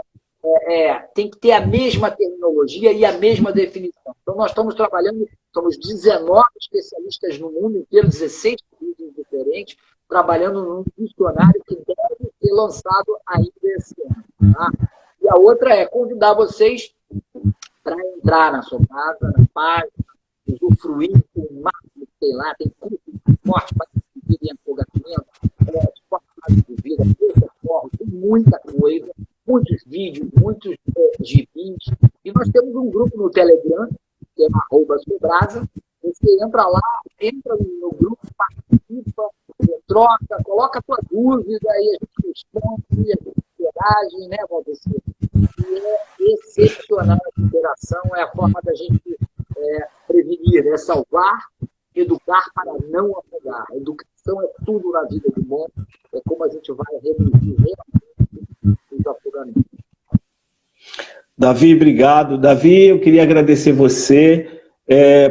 tem que ter a mesma terminologia e a mesma definição. Então, nós estamos trabalhando, somos 19 especialistas no mundo inteiro, 16 países diferentes, trabalhando num dicionário que deve ser lançado ainda esse ano. Tá? E a outra é convidar vocês para entrar na sua casa, na página, usufruir com o máximo, sei lá, tem curso de esporte para conseguir em afogamento, esporte de vida, tem muita coisa, muitos vídeos, muitos gibis. E nós temos um grupo no Telegram, que é @Sobrasa. Você entra lá, entra no grupo, participa, troca, coloca a tua dúvida, aí a gente responde, a gente interage, né, Valteci? E é excepcional a interação, é a forma da gente prevenir, salvar, educar para não afogar. A educação é tudo na vida do mundo, é como a gente vai reduzir realmente os afogamentos. Davi, obrigado. Davi, eu queria agradecer você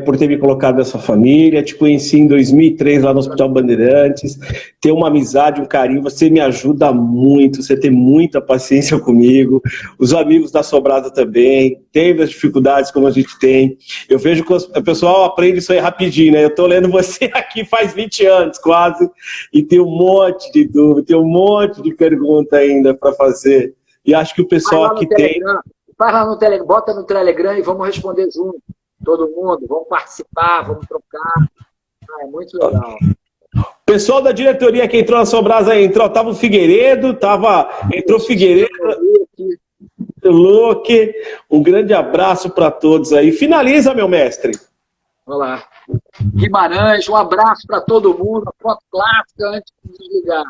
por ter me colocado nessa família. Te conheci em 2003 lá no Hospital Bandeirantes. Ter uma amizade, um carinho. Você me ajuda muito. Você tem muita paciência comigo. Os amigos da Sobrasa também. Teve as dificuldades como a gente tem. Eu vejo que o pessoal aprende isso aí rapidinho, né? Eu estou lendo você aqui faz 20 anos quase. E tem um monte de dúvida, tem um monte de pergunta ainda para fazer. e acho que o pessoal aqui tem... Faz lá no Telegram, bota no Telegram e vamos responder junto. Todo mundo, vamos participar, vamos trocar. É muito legal. Pessoal da diretoria que entrou na Sobrasa aí, tava o Figueiredo, entrou o Figueiredo, Luque, um grande abraço para todos aí. Finaliza, meu mestre. Vamos lá. Guimarães, um abraço para todo mundo, a foto clássica antes de desligar.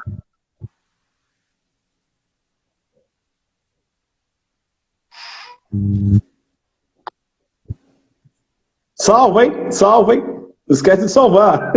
Salva, hein? Salva, hein? Não esquece de salvar.